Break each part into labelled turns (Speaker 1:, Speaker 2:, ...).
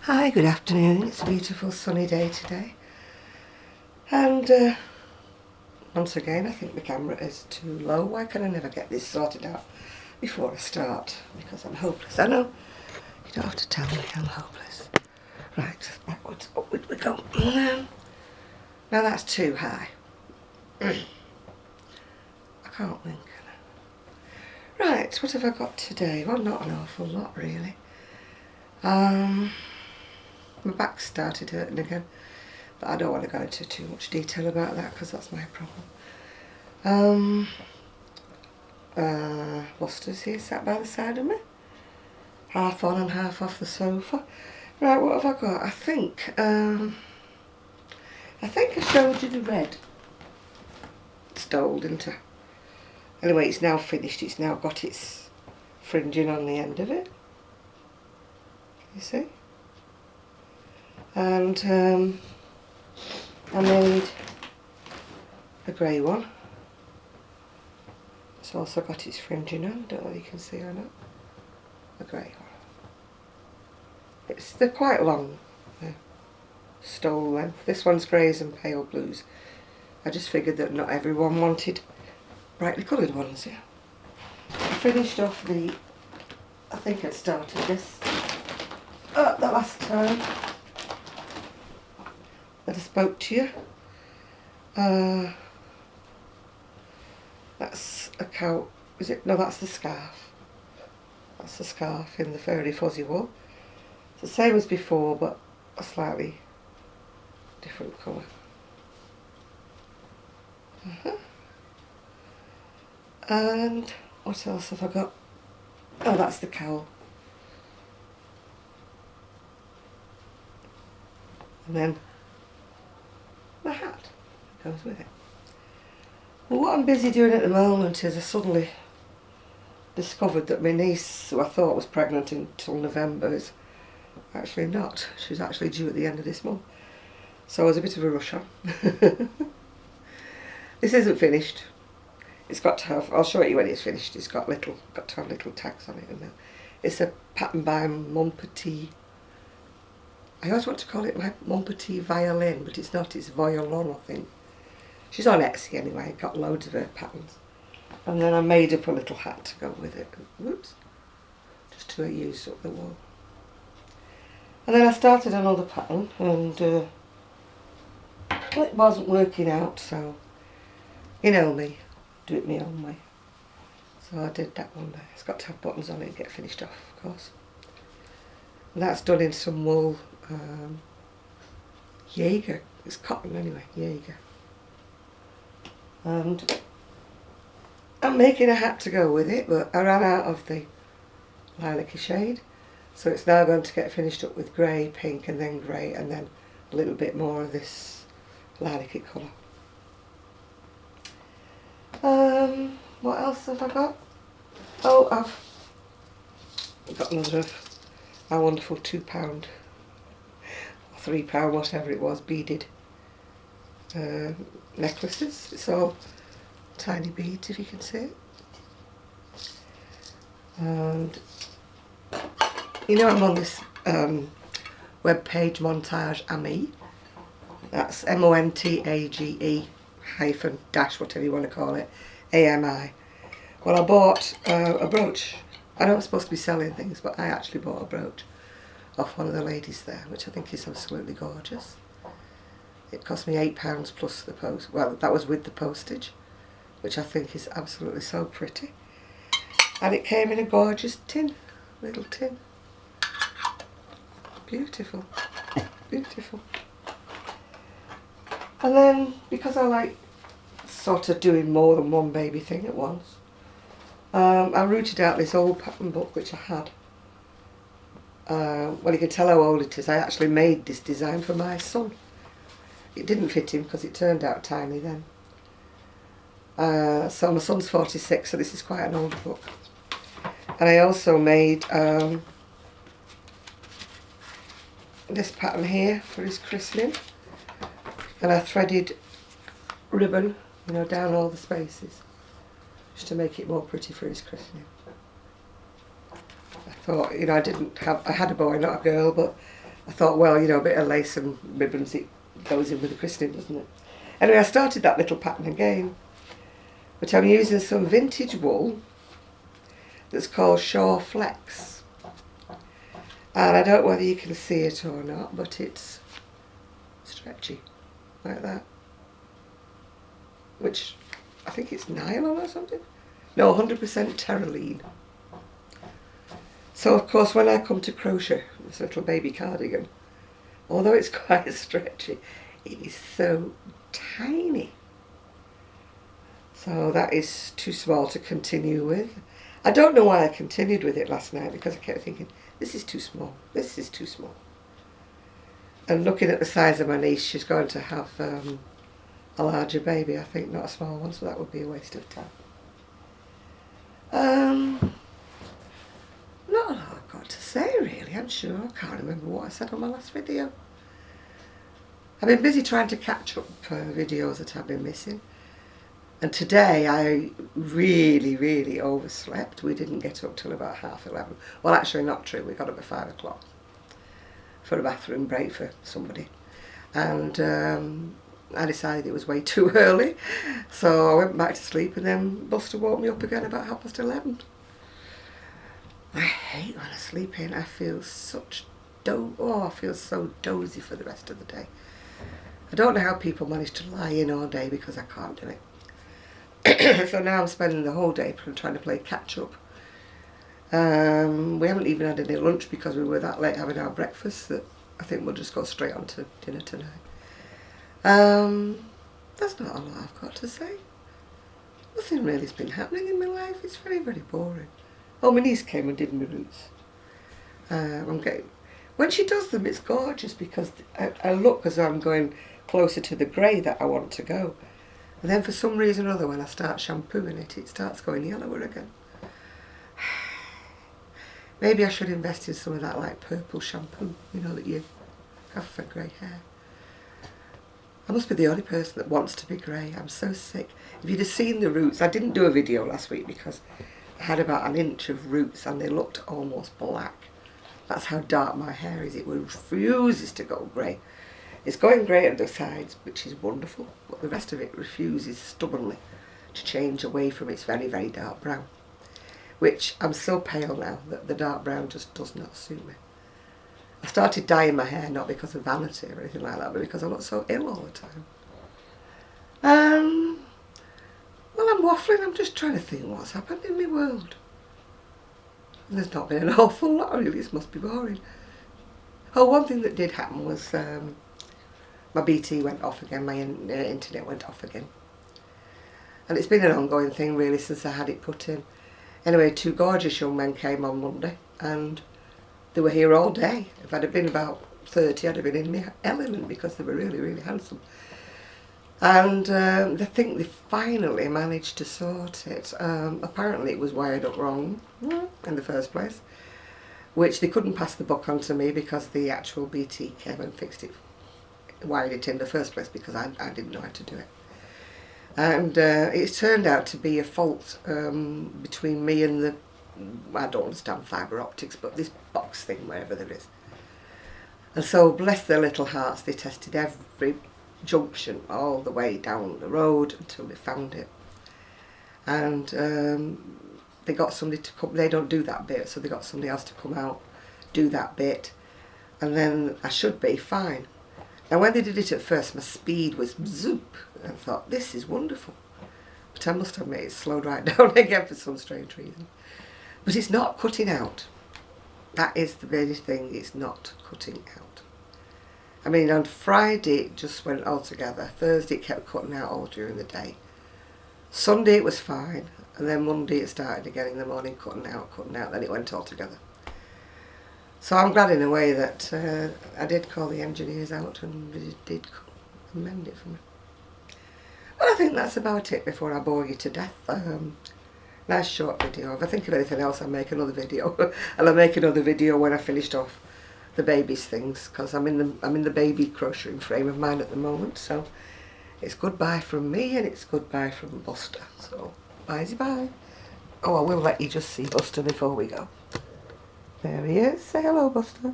Speaker 1: Hi, good afternoon. It's a beautiful sunny day today. And once again, I think the camera is too low. Why can I never get this sorted out before I start? Because I'm hopeless. I know. You don't have to tell me I'm hopeless. Right, backwards, upward we go. Now that's too high. I can't wink. Right, what have I got today? Well, not an awful lot, really. My back started hurting again, but I don't want to go into too much detail about that because that's my problem. Buster's here, sat by the side of me, half on and half off the sofa. Right, what have I got? I think I showed you the red stole, didn't I? Anyway, it's now finished. It's now got its fringing on the end of it. You see? And I made a grey one. It's also got its fringing on. Don't know if you can see or not. A grey one. They're quite long, stole length. This one's greys and pale blues. I just figured that not everyone wanted brightly coloured ones. Yeah. I finished off I think I started this the last time that I spoke to you. That's a cow. Is it? No, that's the scarf. That's the scarf in the furry fuzzy wool. It's the same as before, but a slightly different colour. And what else have I got? Oh, that's the cowl. And then the hat goes with it. Well, what I'm busy doing at the moment is I suddenly discovered that my niece, who I thought was pregnant until November, is actually not. She's actually due at the end of this month. So I was a bit of a rush on. This isn't finished. It's got to have, I'll show it you when it's finished, it's got to have little tags on it. And it's a pattern by Montpetit. I always want to call it my Montpetit violin, but it's not, it's violon, I think. She's on Etsy anyway, got loads of her patterns. And then I made up a little hat to go with it. Whoops. Just to use up the wool. And then I started another pattern, and it wasn't working out, so you know me, do it my own way. So I did that one there. It's got to have buttons on it and get finished off, of course. And that's done in some wool, Jaeger. It's cotton anyway, Jaeger. And I'm making a hat to go with it, but I ran out of the lilac-y shade, so it's now going to get finished up with grey, pink, and then grey, and then a little bit more of this lilac-y colour. What else have I got? Oh, I've got another of my wonderful £2 or £3, whatever it was, beaded necklaces. It's all tiny beads, if you can see it. And you know, I'm on this web page, Montage Ami. That's MONTAGE hyphen dash, whatever you want to call it, AMI. Well, I bought a brooch. I know I'm supposed to be selling things, but I actually bought a brooch off one of the ladies there, which I think is absolutely gorgeous. It cost me £8 plus the post. Well, that was with the postage, which I think is absolutely so pretty. And it came in a gorgeous tin, little tin. Beautiful, beautiful. And then, because I like sort of doing more than one baby thing at once, I rooted out this old pattern book which I had. Well, you can tell how old it is. I actually made this design for my son. It didn't fit him because it turned out tiny then. So my son's 46, so this is quite an old book. And I also made this pattern here for his christening. And I threaded ribbon, you know, down all the spaces, just to make it more pretty for his christening. I thought, you know, I had a boy, not a girl, but I thought, well, you know, a bit of lace and ribbons, it goes in with the christening, doesn't it? Anyway, I started that little pattern again, but I'm using some vintage wool that's called Shaw Flex. And I don't know whether you can see it or not, but it's stretchy, like that. Which, I think it's nylon or something. No, 100% terraline. So of course when I come to crochet this little baby cardigan, although it's quite stretchy, it is so tiny. So that is too small to continue with. I don't know why I continued with it last night, because I kept thinking, this is too small, this is too small. And looking at the size of my niece, she's going to have a larger baby, I think, not a small one, so that would be a waste of time. Not a lot I've got to say really, I'm sure. I can't remember what I said on my last video. I've been busy trying to catch up videos that I've been missing. And today I really overslept. We didn't get up till about 11:30. Well, actually not true, we got up at 5 o'clock for a bathroom break for somebody. And I decided it was way too early, so I went back to sleep, and then Buster woke me up again about 11:30. I hate when I sleep in. I feel such I feel so dozy for the rest of the day. I don't know how people manage to lie in all day, because I can't do it. So now I'm spending the whole day trying to play catch up. We haven't even had any lunch because we were that late having our breakfast that I think we'll just go straight on to dinner tonight. That's not a lot I've got to say. Nothing really's been happening in my life. It's very boring. Oh, my niece came and did my roots. When she does them, it's gorgeous, because I look as though I'm going closer to the grey that I want to go. And then for some reason or other, when I start shampooing it, it starts going yellower again. Maybe I should invest in some of that like purple shampoo, you know, that you have for grey hair. I must be the only person that wants to be grey. I'm so sick. If you'd have seen the roots, I didn't do a video last week because I had about an inch of roots and they looked almost black. That's how dark my hair is. It refuses to go grey. It's going grey at the sides, which is wonderful, but the rest of it refuses stubbornly to change away from its very dark brown. Which, I'm so pale now that the dark brown just does not suit me. I started dyeing my hair not because of vanity or anything like that, but because I look so ill all the time. Well, I'm waffling. I'm just trying to think what's happened in my world. And there's not been an awful lot really. It must be boring. Oh, one thing that did happen was my BT went off again. My internet went off again. And it's been an ongoing thing really since I had it put in. Anyway, 2 gorgeous young men came on Monday and they were here all day. If I'd have been about 30, I'd have been in my element because they were really handsome. And I think they finally managed to sort it. Apparently it was wired up wrong in the first place, which they couldn't pass the buck on to me because the actual BT came and fixed it, wired it in the first place, because I didn't know how to do it. And it's turned out to be a fault between me and the, I don't understand fibre optics, but this box thing, wherever there is. And so, bless their little hearts, they tested every junction all the way down the road until they found it. And they got somebody to come, they don't do that bit, so they got somebody else to come out, do that bit, and then I should be fine. Now when they did it at first, my speed was zoop, and I thought, this is wonderful. But I must admit, it slowed right down again for some strange reason. But it's not cutting out. That is the very thing, it's not cutting out. I mean, on Friday it just went all together. Thursday it kept cutting out all during the day. Sunday it was fine, and then Monday it started again in the morning, cutting out, then it went all together. So I'm glad in a way that I did call the engineers out and they did amend it for me. Well, I think that's about it before I bore you to death. Nice short video. If I think of anything else, I'll make another video. And I'll make another video when I finished off the baby's things, because I'm in the baby crocheting frame of mind at the moment. So it's goodbye from me and it's goodbye from Buster. So bye. Oh, I will let you just see Buster before we go. There he is. Say hello, Buster.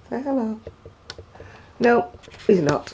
Speaker 1: Say hello. No, he's not.